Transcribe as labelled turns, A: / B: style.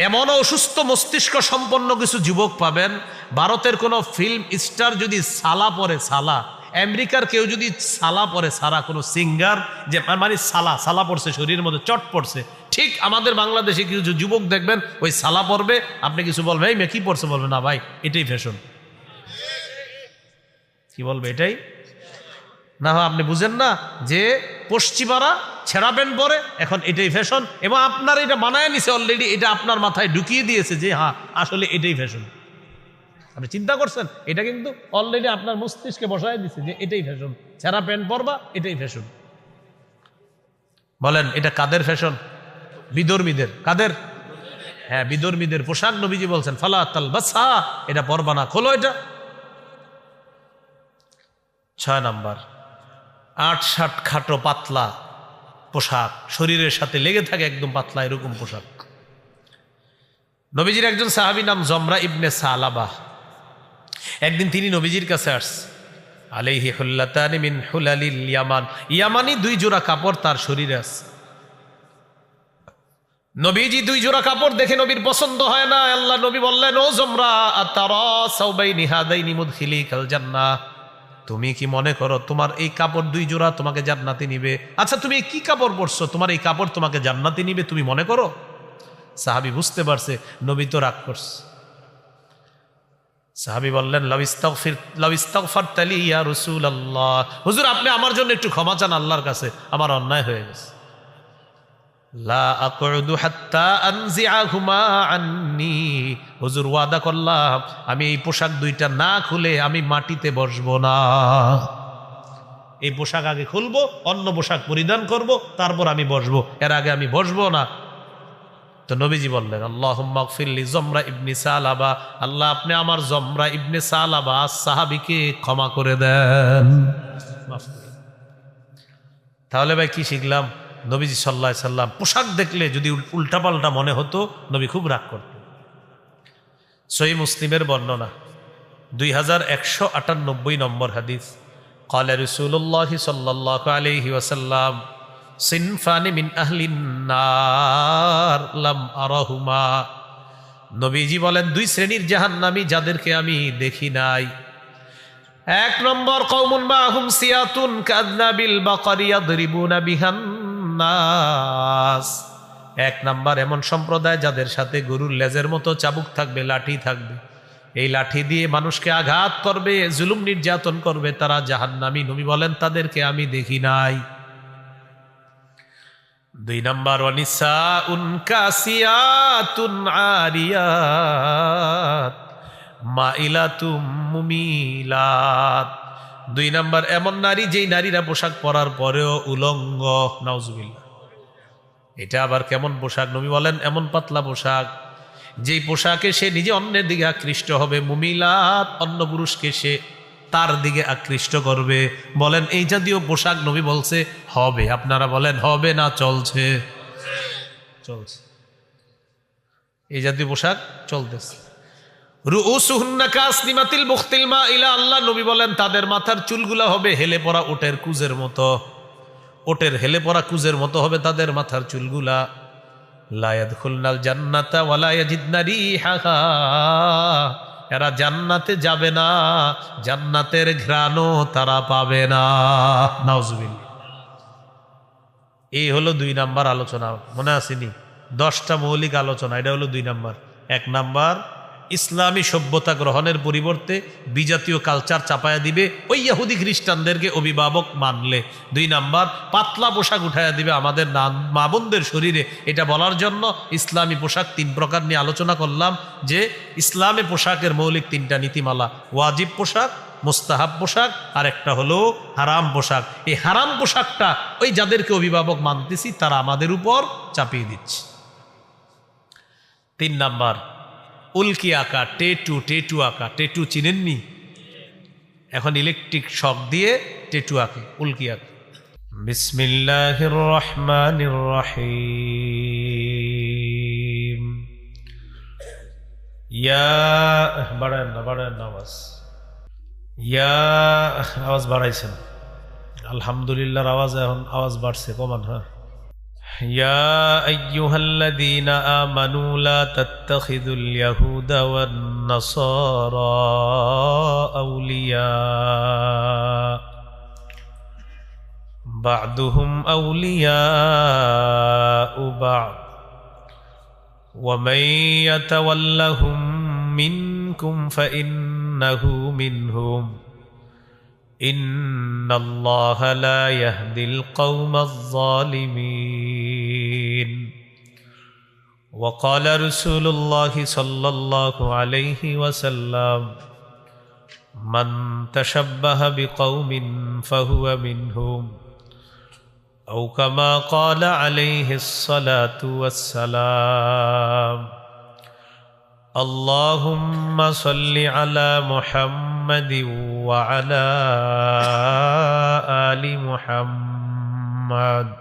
A: এমন অসুস্থ মস্তিষ্ক সম্পন্ন কিছু যুবক পাবেন, ভারতের কোনো ফিল্ম স্টার যদি সালা পরে, সালা, আমেরিকার কেউ যদি সালা পরে, সারা কোনো সিঙ্গার যে মানে সালা পড়ছে, শরীরের মধ্যে চট পড়ছে, ঠিক আমাদের বাংলাদেশে কিছু যুবক দেখবেন ওই সালা পরবে, আপনি কিছু বলবেন এই মেয়ে কি পড়ছে, বলবে না ভাই এটাই ফ্যাশন। কি বলবে এটাই না, আপনি বুঝেন না যে পশ্চিমারা ছেঁড়া প্যান্ট পরে, এখন এটাই ফ্যাশন, এবং আপনার এটা বানায় নিছে অলরেডি, এটা আপনার মাথায় ঢুকিয়ে দিয়েছে যে হ্যাঁ আসলে এটাই ফ্যাশন। আপনি চিন্তা করছেন, এটা কিন্তু অলরেডি আপনার মস্তিষ্কে বসায় দিচ্ছে যে এটাই ফ্যাশন, ছেঁড়া প্যান্ট পরবা এটাই ফ্যাশন। বলেন এটা কাদের ফ্যাশন? বিধর্মীদের। কাদের? হ্যাঁ, বিধর্মীদের পোশাক। নবীজি বলছেন ফালা তালবাসহা, এটা পরবা না, খোলো এটা। 6 নাম্বার, 8-60 খাটো পাতলা পোশাক, শরীরের সাথে লেগে থাকে একদম পাতলা এরকম পোশাক। নবীজির একজন সাহাবী নাম জমরা ইবনে সালাবা, একদিন তিনি নবীজির কাছে আসছে, আলাইহি হুল্লাতানি মিন হুলালিল ইয়ামান, ইয়ামানি 2 জোড়া কাপড় তার শরীরে আছে। নবীজি 2 জোড়া কাপড় দেখে নবীর পছন্দ হয় না। আল্লাহ নবী বললেন, ও জমরা, আতারা সাওবাইনি হাদাইনি মুদখিলিকাল জান্নাহ, তুমি কি মনে করো তোমার এই কাপড় 2 জোড়া তোমাকে জান্নাতে নিবে? আচ্ছা তুমি কি কাপড় পরছো, তোমার এই কাপড় তোমাকে জান্নাতে নিবে তুমি মনে করো? সাহাবী বুঝতে পারছে নবী তো রাগ করছে। সাহাবী বললেন, লাউ ইস্তাগফারতালি ইয়া রাসূলুল্লাহ, হুজুর আপনি আমার জন্য একটু ক্ষমা চান আল্লাহর কাছে, আমার অন্যায় হয়ে গেছে। লা আকুদু হাত্তা আনজিআহুমা আন্নি, হুজুর ওয়াদা করলাম আমি এই পোশাক 2টা না খুলে আমি মাটিতে বসবো না। এই পোশাক আগে খুলবো, অন্য পোশাক পরিধান করব, তারপর আমি বসবো, এর আগে আমি বসবো না। তো নবীজি বললেন, আল্লাহুম্মা গফিরলি জমরা ইবনে সালাবা, আল্লাহ আপনি আমার জমরা ইবনে সালাবা সাহাবীকে ক্ষমা করে দেন। তাহলে ভাই কি শিখলাম? নবীজি সাল্লাল্লাহু আলাইহি সাল্লাম পোশাক দেখলে যদি উল্টাপাল্টা মনে হতো নবী খুব রাগ করতেন। সহিহ মুসলিমের বর্ণনা 2198 নম্বর হাদিস, ক্বালা রাসূলুল্লাহ সাল্লাল্লাহু আলাইহি ওয়াসাল্লাম সিনফানি মিন আহলিন নার লাম আরাহুমা, নবীজি বলেন 2 শ্রেণীর জাহান্নামী যাদেরকে আমি দেখি নাই। 1 নম্বর, কওমুন মাহুম সিয়াতুন কাযনাবিল বাকারি ইয়াদরিবুনা বিহান নাস, 1 নাম্বার এমন সম্প্রদায় যাদের সাথে গরুর লেজের মতো চাবুক থাকবে, লাঠি থাকবে, এই লাঠি দিয়ে মানুষকে আঘাত করবে, জুলুম নির্যাতন করবে, তারা জাহান্নামী। নবী বলেন তাদেরকে আমি দেখি নাই। 2 নাম্বার, ওয়ানিসাউন কাসিয়াতুন আরিয়াত মাইলাতুম মুমিলাত, 2 নাম্বার এমন নারী যেই নারীরা পোশাক পরার পরেও উলঙ্গ। নাউজুবিল্লাহ, এটা আবার কেমন পোশাক? নবী বলেন এমন পাতলা পোশাক যেই পোশাকে সে নিজে অন্যের দিকে আকৃষ্ট হবে, মুমিলাত অন্য পুরুষকে সে তার দিকে আকৃষ্ট করবে। বলেন এই জাতীয় পোশাক নবী বলছে হবে, আপনারা বলেন হবে না চলছে? চলছে, এই জাতীয় পোশাক চলতেছে। রুউসুহুন্না কাসনিমাতিল বুখতিল মাইলা, আল্লাহ নবী বলেন তাদের মাথার চুলগুলা হবে হেলে পড়া ওটের কুজের মতো, ওটের হেলে পড়া কুজের মতো হবে তাদের মাথার চুলগুলা। লা ইয়াদখুলনাল জান্নাতা ওয়ালা ইয়াজিদনা রিহাহা, এরা জান্নাতে যাবে না, জান্নাতের ঘ্রাণও তারা পাবে না। নাউজুবিল্লাহ। এই হলো 2 নাম্বার আলোচনা, মনে আসেনি? 10টা মৌলিক আলোচনা, এটা হলো 2 নাম্বার। 1 নাম্বার, ইসলামী সভ্যতা গ্রহণের পরিবর্তে বিজাতীয় কালচার চাপায়া দিবে ওই ইহুদি খ্রিস্টানদেরকে অভিভাবক মানলে। 2 নাম্বার, পাতলা পোশাক উঠাইয়া দিবে আমাদের মা বোনদের শরীরে। এটা বলার জন্য ইসলামী পোশাক 3 প্রকার নিয়ে আলোচনা করলাম, যে ইসলামী পোশাকের মৌলিক 3টা নীতিমালা, ওয়াজিব পোশাক, মুস্তাহাব পোশাক, আর একটা হলো হারাম পোশাক। এই হারাম পোশাকটা ওই যাদেরকে অভিভাবক মানতেছি তারা আমাদের উপর চাপিয়ে দিচ্ছে। 3 নাম্বার, উল্কি আঁকা, টেটু আঁকা। টেটু চিনেননি? এখন ইলেকট্রিক শক দিয়ে টেটু আঁকে, উল্কি আঁকে। বিসমিল্লাহির রহমানির রহিম। ইয়া বাড়ায় না আওয়াজ, আওয়াজ বাড়াইছেন, আলহামদুলিল্লাহর আওয়াজ, এখন আওয়াজ বাড়ছে, কমান। হ্যাঁ يا أيها الذين آمنوا لا تتخذوا اليهود والنصارى أولياء بعضهم أولياء بعض ومن يتولهم منكم فإنه منهم إن الله لا يهدي القوم الظالمين وقال رسول الله صلى الله عليه وسلم من تشبه بقوم فهو منهم أو كما قال عليه الصلاة والسلام اللهم صل على محمد وعلى آل محمد